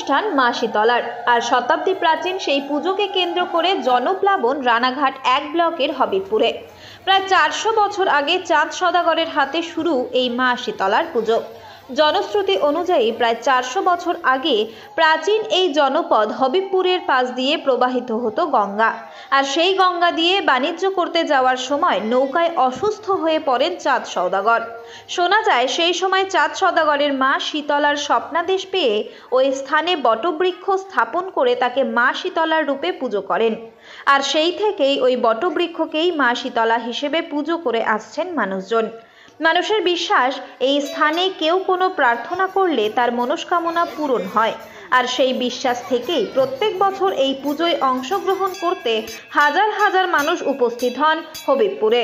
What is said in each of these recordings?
প্রতিষ্ঠান মা শীতলার। আর শতাব্দী প্রাচীন সেই পুজোকে কেন্দ্র করে জনপ্লাবন রানাঘাট 1 ব্লকের হবিবপুরে। প্রায় 400 বছর আগে চাঁদ সওদাগরের হাতে শুরু এই মা শীতলার পুজো। জনশ্রুতি অনুযায়ী প্রায় 400 বছর আগে প্রাচীন এই জনপদ হবিবপুরের পাশ দিয়ে প্রবাহিত হতো গঙ্গা। আর সেই গঙ্গা দিয়ে বাণিজ্য করতে যাওয়ার সময় নৌকায় অসুস্থ হয়ে পড়েন চাঁদ সওদাগর। শোনা যায় সেই সময় চাঁদ সওদাগরের মা শীতলার স্বপ্নাদেশ পেয়ে ওই স্থানে বটবৃক্ষ স্থাপন করে তাকে মা শীতলার রূপে পুজো করেন। আর সেই থেকেই ওই বটবৃক্ষকেই মা শীতলা হিসেবে পুজো করে আসছেন মানুষজন। মানুষের বিশ্বাস, এই স্থানে কেউ কোনো প্রার্থনা করলে তার মনস্কামনা পূরণ হয়। আর সেই বিশ্বাস থেকেই প্রত্যেক বছর এই পুজোয় অংশগ্রহণ করতে হাজার হাজার মানুষ উপস্থিত হন হবিবপুরে।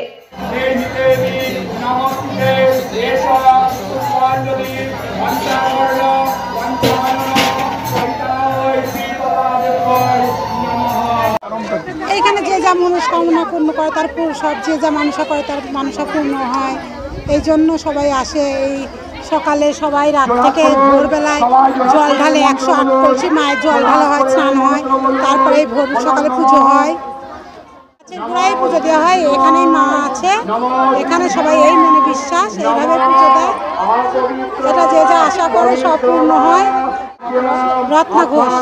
এইখানে যে যা মনস্কামনা পূর্ণ করে তার সব যে যা মানসা করে তার মানসা পূর্ণ হয়। এই জন্য সবাই আসে। এই সকালে সবাই রাত থেকে ভোরবেলায় জল ঢালে, 108 কলসি মায়ের জল ঢালা হয়, স্নান হয়, তারপরে ভোর সকালে পুজো হয়। পুরাই পুজো দেওয়া হয়। এখানেই মা আছে, এখানে সবাই এই মনে বিশ্বাস, এইভাবে পুজো দেয়। এটা যে যা আশা করে সব পূর্ণ হয়। রত্না ঘোষ।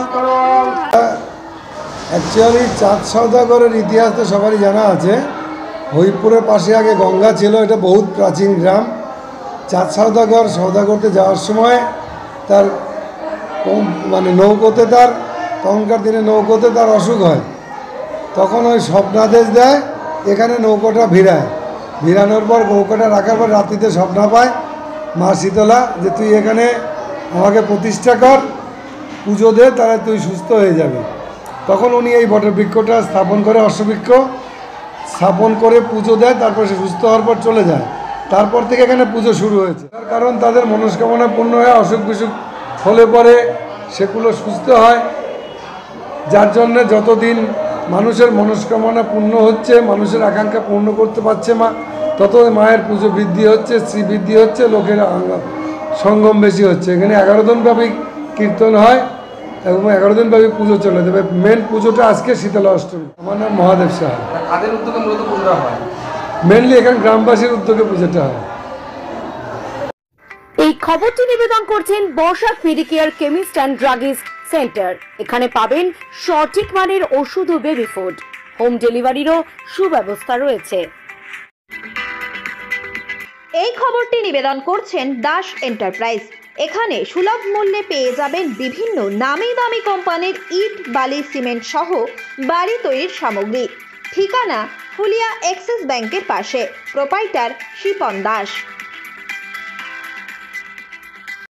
অ্যাকচুয়ালি চাঁদ সওদাগরের ইতিহাস তো সবারই জানা আছে। হবিবপুরের পাশে আগে গঙ্গা ছিল, এটা বহুত প্রাচীন গ্রাম। চাঁদ সওদাগর সওদা করতে যাওয়ার সময় তার নৌকোতে তখনকার দিনে নৌকোতে তার অসুখ হয়। তখন ওই স্বপ্নাদেশ দেয়, এখানে নৌকোটা ভিড়ানোর পর নৌকোটা রাখার পর রাত্রিতে স্বপ্ন পায় মা শীতলা যে তুই এখানে আমাকে প্রতিষ্ঠা কর, পুজো দে, তাহলে তুই সুস্থ হয়ে যাবে। তখন উনি এই বটবৃক্ষটা স্থাপন করে, অশ্ববৃক্ষ স্থাপন করে পুজো দেয়। তারপর সে সুস্থ হওয়ার পর চলে যায়। তারপর থেকে এখানে পুজো শুরু হয়েছে। তার কারণ তাদের মনস্কামনা পূর্ণ হয়ে অসুখ বিসুখ হলে পরে সেগুলো সুস্থ হয়। যার জন্যে যতদিন মানুষের মনস্কামনা পূর্ণ হচ্ছে, মানুষের আকাঙ্ক্ষা পূর্ণ করতে পারছে মা, তত মায়ের পুজো বৃদ্ধি হচ্ছে, শ্রী বৃদ্ধি হচ্ছে, লোকের সঙ্গম বেশি হচ্ছে। এখানে 11 দিনব্যাপী কীর্তন হয় এবং 11 দিনব্যাপী পুজো চলে যাবে। মেন পুজোটা আজকে শীতলা অষ্টমী। আমার নাম মহাদেব সাহা। কাদের উদ্যোগে মূলত পুজোটা হয়? মেনলি এখানে গ্রামবাসীর উদ্যোগে পুজোটা হয়। এই খবরটি নিবেদন করছেন Barsha medicare chemist and druggist centre. এখানে পাবেন সঠিক মানের ওষুধ ও বেবি ফুড। হোম ডেলিভারিরও সুব্যবস্থা রয়েছে। এই খবরটি নিবেদন করছেন দাস এন্টারপ্রাইজ। এখানে সুলভ মূল্যে পেয়ে যাবেন বিভিন্ন নামি দামি কোম্পানির ইট, বালি, সিমেন্ট সহ বাড়ি তৈরির সামগ্রী। ঠিকানা ফুলিয়া এক্সিস ব্যাংকের পাশে। প্রোপাইটার শিপন দাস।